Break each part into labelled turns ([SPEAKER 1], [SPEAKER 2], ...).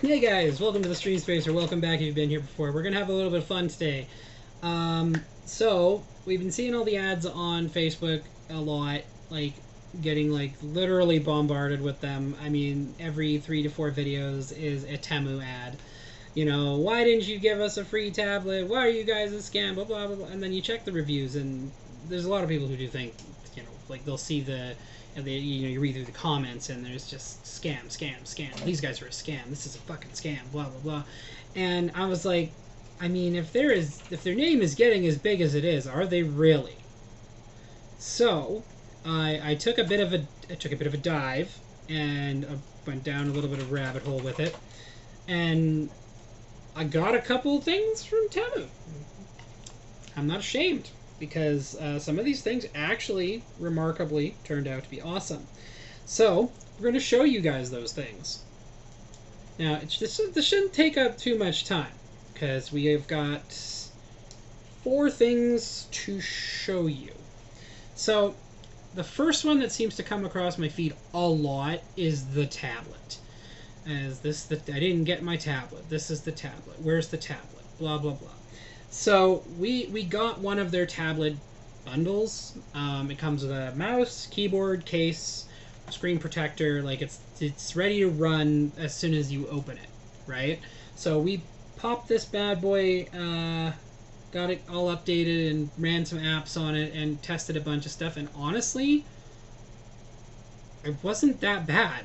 [SPEAKER 1] Hey guys, welcome to the Stream Space, or welcome back if you've been here before. We're gonna have a little bit of fun today. So we've been seeing all the ads on Facebook a lot, like getting like literally bombarded with them. I mean, every 3 to 4 videos is a Temu ad. You know, why didn't you give us a free tablet? Why are you guys a scam? Blah blah blah. And then you check the reviews, and there's a lot of people who do think, you know, like they'll see the and they, you read through the comments and there's just scam, scam, scam. These guys are a scam. This is a fucking scam. Blah blah blah. And I was like, I mean, if their name is getting as big as it is, are they really? So, I took a bit of a dive and went down a little bit of a rabbit hole with it, and I got a couple things from Temu. I'm not ashamed, because some of these things actually remarkably turned out to be awesome. So we're going to show you guys those things. Now this shouldn't take up too much time, because we have got 4 things to show you. So the first one that seems to come across my feed a lot is the tablet. I didn't get my tablet. This is the tablet. Where's the tablet? Blah blah blah. So we got one of their tablet bundles. It comes with a mouse, keyboard, case, screen protector. Like it's ready to run as soon as you open it, right? So we popped this bad boy, got it all updated and ran some apps on it and tested a bunch of stuff. And honestly, it wasn't that bad.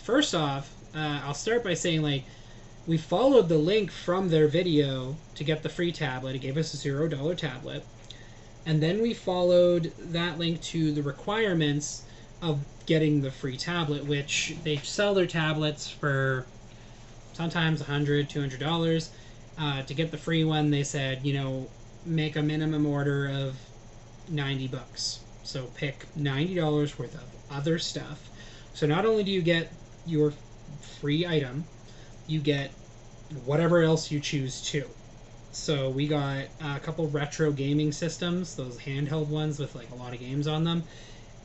[SPEAKER 1] First off, I'll start by saying, like, we followed the link from their video to get the free tablet. It gave us a $0 tablet. And then we followed that link to the requirements of getting the free tablet, which they sell their tablets for sometimes $100, $200. To get the free one, they said, you know, make a minimum order of $90. So pick $90 worth of other stuff. So not only do you get your free item, you get whatever else you choose to. So we got a couple retro gaming systems, those handheld ones with like a lot of games on them,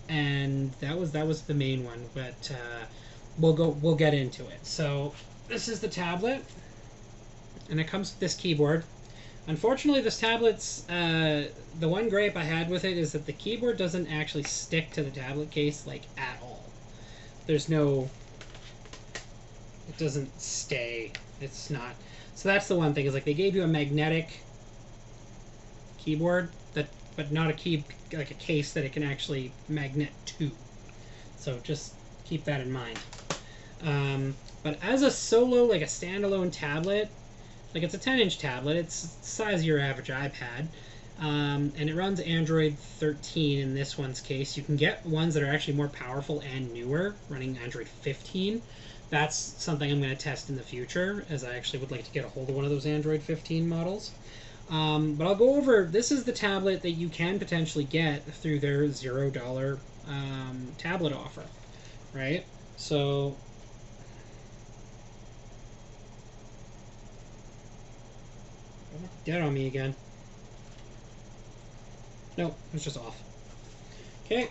[SPEAKER 1] and that was the main one. But we'll get into it. So this is the tablet, and it comes with this keyboard. Unfortunately, this tablet's the one gripe I had with it is that the keyboard doesn't actually stick to the tablet case like at all. There's no, it doesn't stay. It's not. So that's the one thing, is like they gave you a magnetic keyboard that, but not like a case that it can actually magnet to. So just keep that in mind. But as a solo, like a standalone tablet, like it's a 10-inch tablet. It's the size of your average iPad. And it runs Android 13 in this one's case. You can get ones that are actually more powerful and newer, running Android 15. That's something I'm going to test in the future, as I actually would like to get a hold of one of those Android 15 models. But I'll go over, this is the tablet that you can potentially get through their $0 tablet offer, right? So dead on me again. No, it's just off. Okay.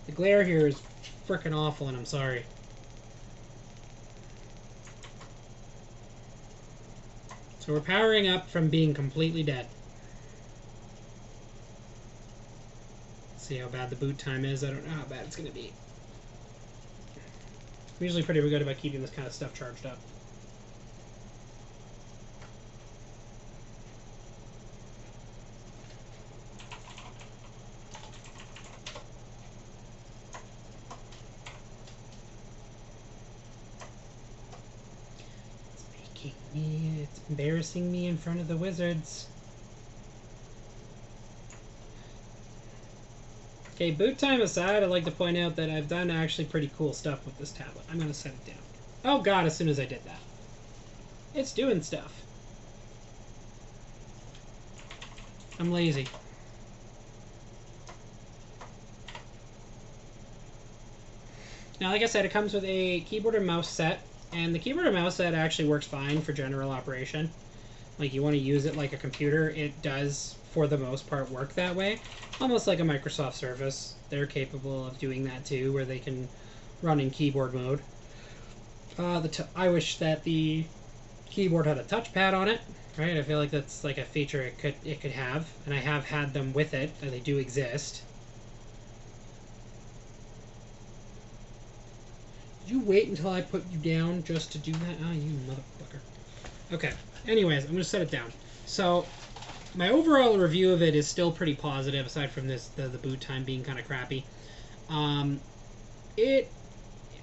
[SPEAKER 1] The glare here is frickin' awful, and I'm sorry. So we're powering up from being completely dead. Let's see how bad the boot time is. I don't know how bad it's going to be. I'm usually pretty good about keeping this kind of stuff charged up. It's embarrassing me in front of the wizards. Okay, boot time aside, I'd like to point out that I've done actually pretty cool stuff with this tablet. I'm going to set it down. Oh god, as soon as I did that. It's doing stuff. I'm lazy. Now, like I said, it comes with a keyboard and mouse set. And the keyboard and mouse set actually works fine for general operation. Like, you want to use it like a computer, it does for the most part, work that way. Almost like a Microsoft Surface. They're capable of doing that too, where they can run in keyboard mode. I wish that the keyboard had a touchpad on it, right? I feel like that's like a feature it could have, and I have had them with it, and they do exist. Did you wait until I put you down just to do that? Ah, you motherfucker. Okay. Anyways, I'm gonna set it down. So, my overall review of it is still pretty positive, aside from this the boot time being kind of crappy.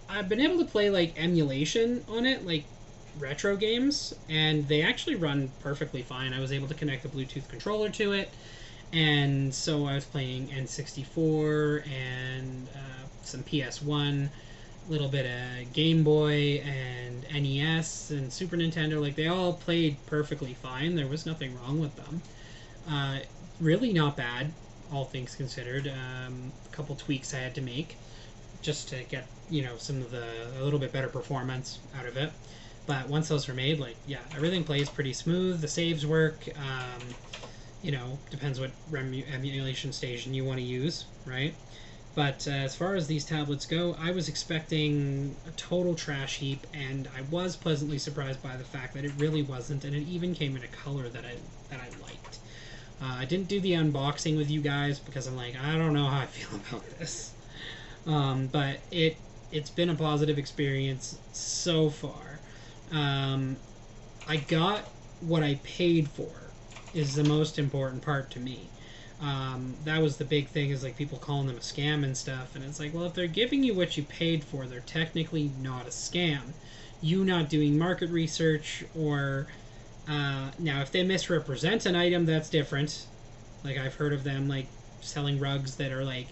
[SPEAKER 1] I've been able to play like emulation on it, like retro games, and they actually run perfectly fine. I was able to connect the Bluetooth controller to it, and so I was playing N64 and some PS1, a little bit of Game Boy and NES and Super Nintendo. Like, they all played perfectly fine. There was nothing wrong with them. Really not bad, all things considered. A couple tweaks I had to make just to get, you know, a little bit better performance out of it. But once those were made, like, yeah, everything plays pretty smooth. The saves work. You know, depends what emulation station you want to use, right? But as far as these tablets go, I was expecting a total trash heap, and I was pleasantly surprised by the fact that it really wasn't, and it even came in a color that I liked. I didn't do the unboxing with you guys because I'm like, I don't know how I feel about this. But it's been a positive experience so far. I got what I paid for is the most important part to me. That was the big thing, is like people calling them a scam and stuff, and it's like, well, if they're giving you what you paid for, they're technically not a scam. You not doing market research, or now if they misrepresent an item, that's different. Like, I've heard of them like selling rugs that are like,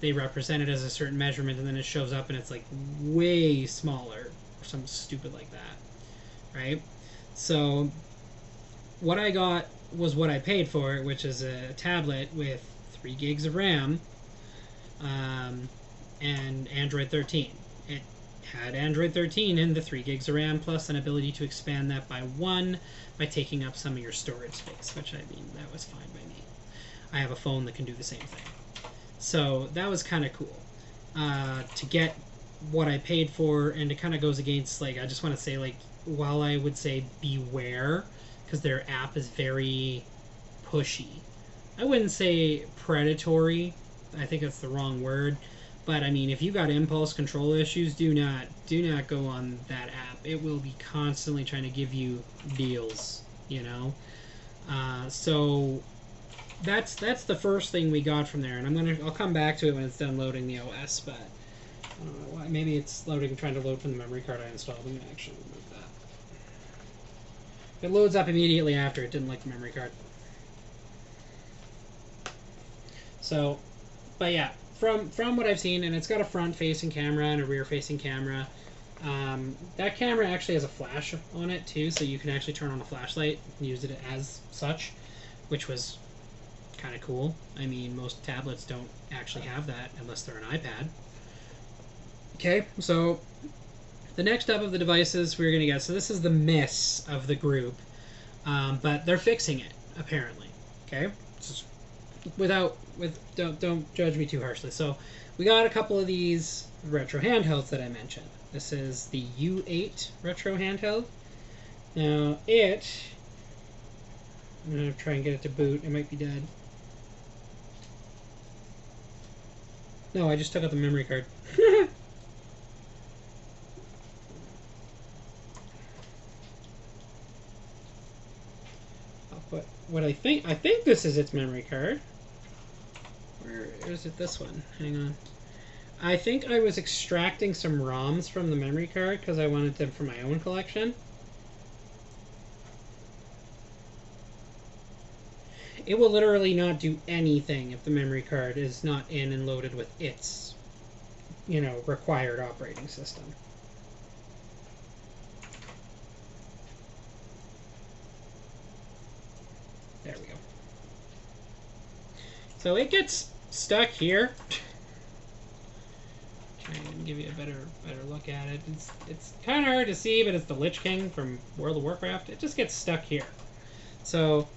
[SPEAKER 1] they represent it as a certain measurement, and then it shows up and it's like way smaller or something stupid like that, right? So what I got was what I paid for, which is a tablet with 3 gigs of RAM and Android 13. It had Android 13 and the 3 gigs of RAM, plus an ability to expand that by 1 by taking up some of your storage space, which, I mean, that was fine by me. I have a phone that can do the same thing. So that was kind of cool. To get what I paid for, and it kind of goes against, like, I just want to say, like, while I would say beware, because their app is very pushy. I wouldn't say predatory. I think that's the wrong word. But I mean, if you got impulse control issues, do not go on that app. It will be constantly trying to give you deals, you know. So that's the first thing we got from there, and I'll come back to it when it's done loading the OS. But I don't know why. Maybe it's trying to load from the memory card I installed. I'm gonna actually remove that. It loads up immediately after. It didn't like the memory card. So, but yeah, from what I've seen, and it's got a front-facing camera and a rear-facing camera. That camera actually has a flash on it too, so you can actually turn on a flashlight and use it as such, which was kind of cool. I mean, most tablets don't actually have that unless they're an iPad. Okay, so the next up of the devices we're going to get, so this is the miss of the group, but they're fixing it, apparently. Okay? Just don't judge me too harshly. So we got a couple of these retro handhelds that I mentioned. This is the U8 retro handheld. Now I'm going to try and get it to boot. It might be dead. No, I just took out the memory card. But what I think this is its memory card. Where is it? This one. Hang on. I think I was extracting some ROMs from the memory card because I wanted them for my own collection. It will literally not do anything if the memory card is not in and loaded with its, you know, required operating system. There we go. So it gets stuck here. Try and give you a better look at it. It's kind of hard to see, but it's the Lich King from World of Warcraft. It just gets stuck here. So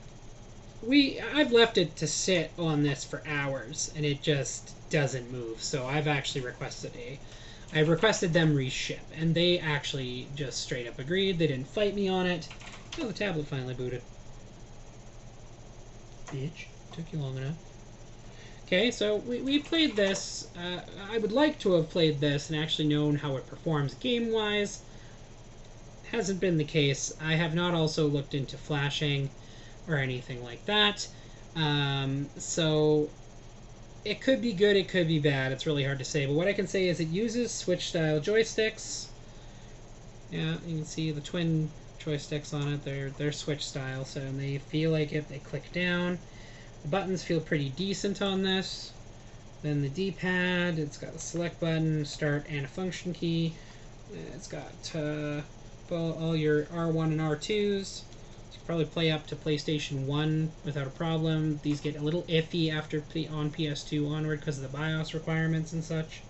[SPEAKER 1] I've left it to sit on this for hours, and it just doesn't move. So I requested them reship, and they actually just straight up agreed. They didn't fight me on it. Oh, the tablet finally booted. Bitch, took you long enough. Okay, so we played this. I would like to have played this and actually known how it performs game-wise. Hasn't been the case. I have not also looked into flashing or anything like that. So it could be good, it could be bad. It's really hard to say. But what I can say is it uses Switch-style joysticks. Yeah, you can see the twin joysticks on it. They're Switch-style, so they feel like it. They click down. The buttons feel pretty decent on this. Then the D-pad, it's got a select button, start, and a function key. It's got all your R1 and R2s. You can probably play up to PlayStation 1 without a problem. These get a little iffy after on PS2 onward because of the BIOS requirements and such.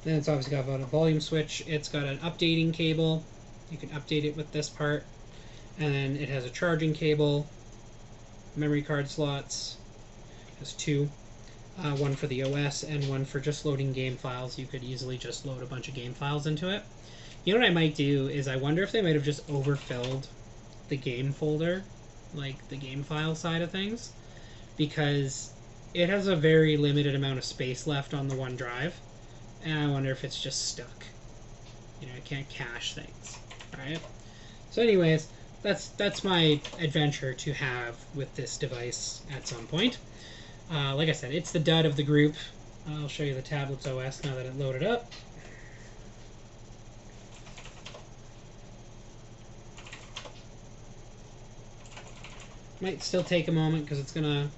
[SPEAKER 1] Then it's obviously got a volume switch. It's got an updating cable. You can update it with this part. And then it has a charging cable, memory card slots. It has two. One for the OS and one for just loading game files. You could easily just load a bunch of game files into it. You know what I might do is I wonder if they might have just overfilled the game folder, like the game file side of things, because it has a very limited amount of space left on the one drive, and I wonder if it's just stuck. You know, it can't cache things. Alright? So anyways, that's my adventure to have with this device at some point. Like I said, it's the dud of the group. I'll show you the tablet's OS now that it loaded up. Might still take a moment because it's gonna...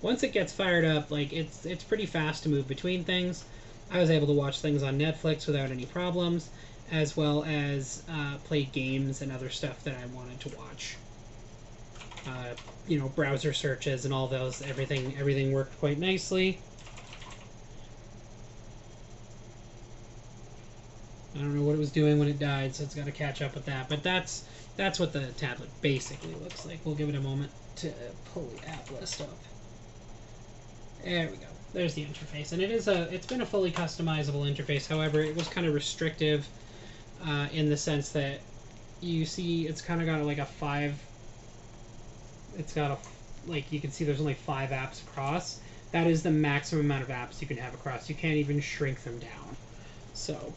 [SPEAKER 1] Once it gets fired up, like it's pretty fast to move between things. I was able to watch things on Netflix without any problems, as well as play games and other stuff that I wanted to watch. You know, browser searches and all those, everything worked quite nicely. I don't know what it was doing when it died, so it's got to catch up with that. But that's what the tablet basically looks like. We'll give it a moment to pull the app list up. There we go. There's the interface, and it's been a fully customizable interface. However, it was kind of restrictive in the sense that you see it's kind of got like a 5. It's got a, like, you can see there's only 5 apps across. That is the maximum amount of apps you can have across. You can't even shrink them down. So,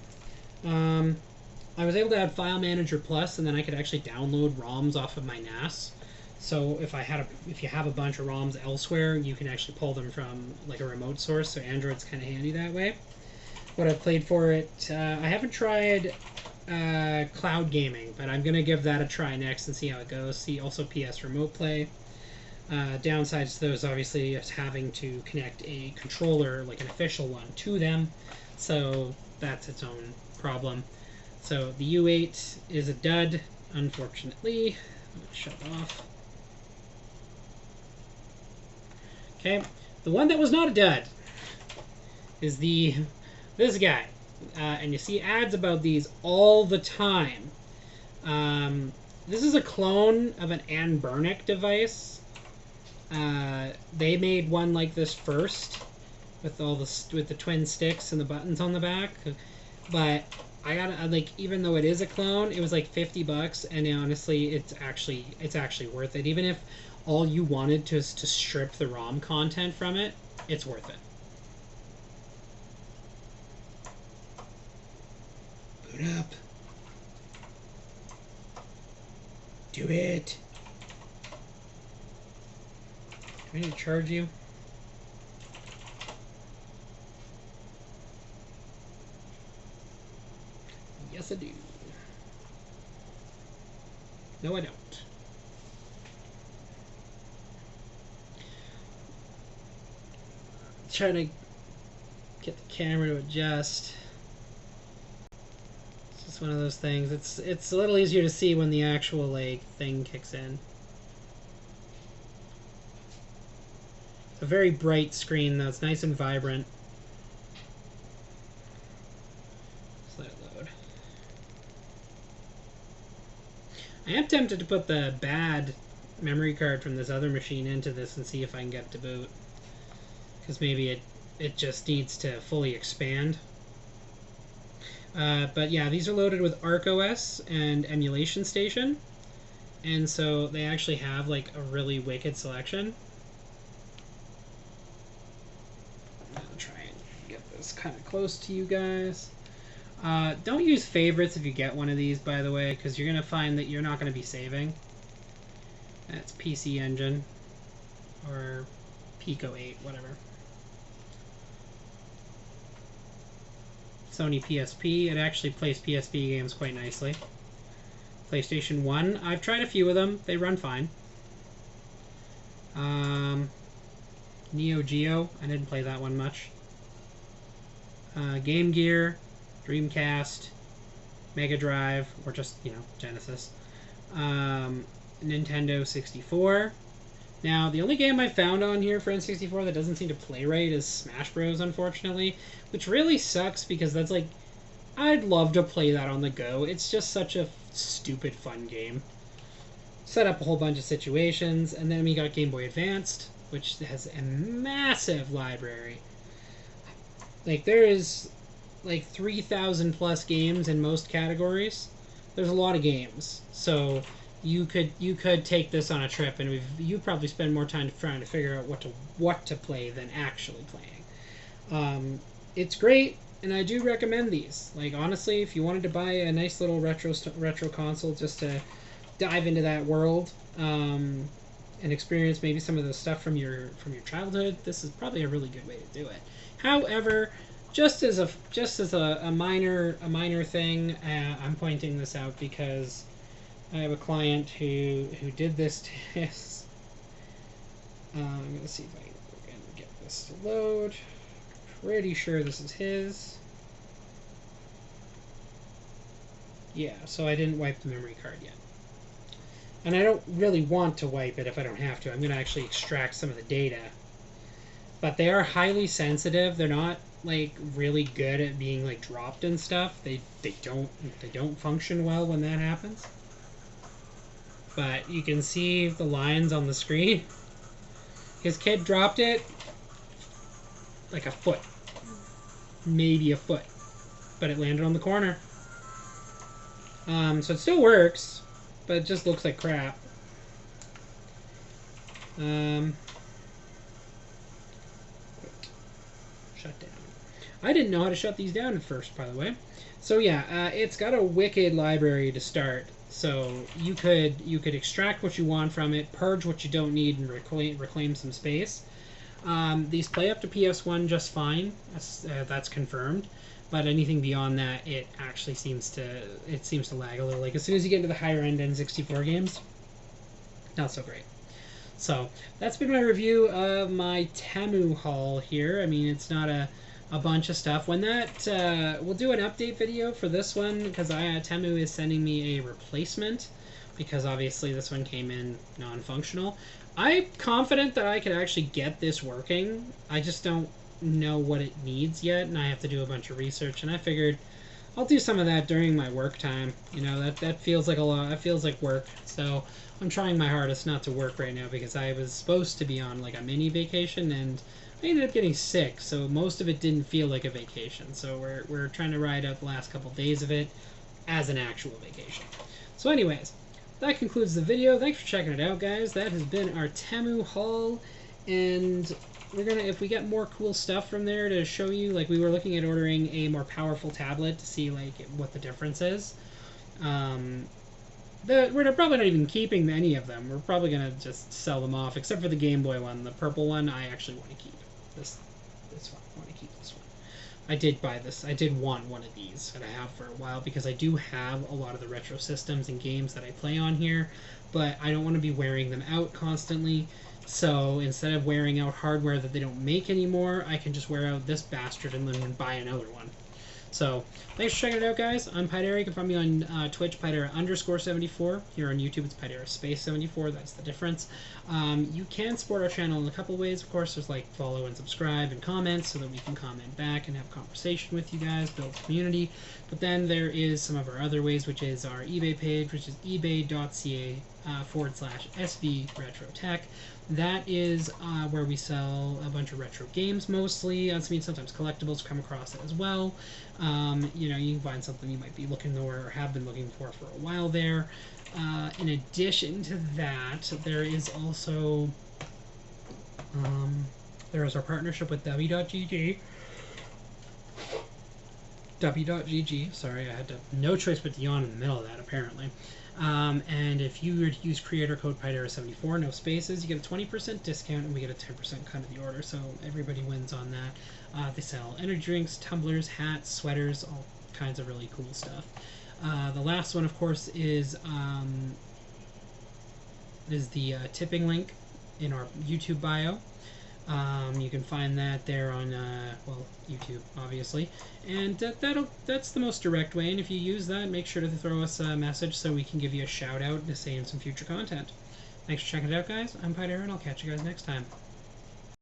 [SPEAKER 1] I was able to add File Manager Plus, and then I could actually download ROMs off of my NAS. So if you have a bunch of ROMs elsewhere, you can actually pull them from like a remote source. So Android's kind of handy that way. What I've played for it, I haven't tried cloud gaming, but I'm gonna give that a try next and see how it goes. See also PS Remote Play. Downsides to those obviously is having to connect a controller, like an official one, to them. So that's its own problem. So the U8 is a dud, unfortunately. I'm gonna shut it off. Okay, the one that was not a dud is this guy, and you see ads about these all the time. This is a clone of an Anbernic device. They made one like this first, with the twin sticks and the buttons on the back. But I gotta like, even though it is a clone, it was like $50, and honestly, it's actually worth it. Even if all you wanted to strip the ROM content from it, it's worth it. Boot up. Do it. Do I need to charge you? Yes, I do. No, I don't. Trying to get the camera to adjust. It's just one of those things. It's a little easier to see when the actual like thing kicks in. It's a very bright screen though. It's nice and vibrant. I am tempted to put the bad memory card from this other machine into this and see if I can get it to boot. Because maybe it just needs to fully expand. But yeah, these are loaded with ArcOS and Emulation Station. And so they actually have like a really wicked selection. I'll try and get this kind of close to you guys. Don't use favorites if you get one of these, by the way, because you're going to find that you're not going to be saving. That's PC Engine or Pico 8, whatever. Sony PSP. It actually plays PSP games quite nicely. PlayStation 1. I've tried a few of them. They run fine. Neo Geo. I didn't play that one much. Game Gear, Dreamcast, Mega Drive, or just, you know, Genesis. Nintendo 64. Now, the only game I found on here for N64 that doesn't seem to play right is Smash Bros, unfortunately, which really sucks because that's like, I'd love to play that on the go. It's just such a stupid fun game. Set up a whole bunch of situations, and then we got Game Boy Advanced, which has a massive library. Like, there is like 3,000 plus games in most categories. There's a lot of games, so you could take this on a trip, and you'd probably spend more time trying to figure out what to play than actually playing. It's great, and I do recommend these. Like, honestly, if you wanted to buy a nice little retro console just to dive into that world and experience maybe some of the stuff from your childhood, this is probably a really good way to do it. However, just as a minor thing, I'm pointing this out because I have a client who did this to us. I'm going to see if I can get this to load. Pretty sure this is his. Yeah, so I didn't wipe the memory card yet. And I don't really want to wipe it if I don't have to. I'm going to actually extract some of the data. But they are highly sensitive. They're not like really good at being like dropped and stuff. They don't function well when that happens. But you can see the lines on the screen. His kid dropped it like a foot. Maybe a foot. But it landed on the corner. So it still works, but it just looks like crap. Shut down. I didn't know how to shut these down at first, by the way. So yeah, it's got a wicked library to start. So you could extract what you want from it, purge what you don't need, and reclaim some space. These play up to PS1 just fine. That's confirmed. But anything beyond that, it actually seems to lag a little. Like as soon as you get into the higher end N64 games, not so great. So that's been my review of my Temu haul here. I mean, it's not a bunch of stuff. When that we'll do an update video for this one because Temu is sending me a replacement because obviously this one came in non-functional. I'm confident that I could actually get this working. I just don't know what it needs yet, and I have to do a bunch of research, and I figured I'll do some of that during my work time. You know, that feels like a lot. That feels like work. So I'm trying my hardest not to work right now because I was supposed to be on like a mini vacation, and I ended up getting sick, so most of it didn't feel like a vacation. So we're trying to ride out the last couple days of it as an actual vacation. So anyways, that concludes the video. Thanks for checking it out, guys. That has been our Temu haul, and we're gonna, if we get more cool stuff from there to show you, like we were looking at ordering a more powerful tablet to see like what the difference is. We're probably not even keeping any of them. We're probably gonna just sell them off, except for the Game Boy one. The purple one, I actually want to keep. This one, I want to keep this one. I did buy this. I did want one of these that I have for a while because I do have a lot of the retro systems and games that I play on here, but I don't want to be wearing them out constantly. So instead of wearing out hardware that they don't make anymore, I can just wear out this bastard and then buy another one. So, thanks for checking it out, guys. I'm Pydera. You can find me on Twitch, Pydera_74. Here on YouTube, it's Pydera space 74. That's the difference. You can support our channel in a couple ways. Of course, there's like follow and subscribe and comments so that we can comment back and have a conversation with you guys, build a community. But then there is some of our other ways, which is our eBay page, which is ebay.ca/SV Retrotech. That is where we sell a bunch of retro games mostly. I mean, sometimes collectibles come across it as well. You know, you can find something you might be looking for or have been looking for a while there. In addition to that, there is also there is our partnership with W.GG. W.GG. Sorry, I had no choice but to yawn in the middle of that, apparently. And if you were to use creator code Pydera74, no spaces, you get a 20% discount, and we get a 10% cut of the order, so everybody wins on that. They sell energy drinks, tumblers, hats, sweaters, all kinds of really cool stuff. The last one, of course, is the tipping link in our YouTube bio. You can find that there on, well, YouTube, obviously. And that's the most direct way, and if you use that, make sure to throw us a message so we can give you a shout-out to say in some future content. Thanks for checking it out, guys. I'm Pydera, and I'll catch you guys next time.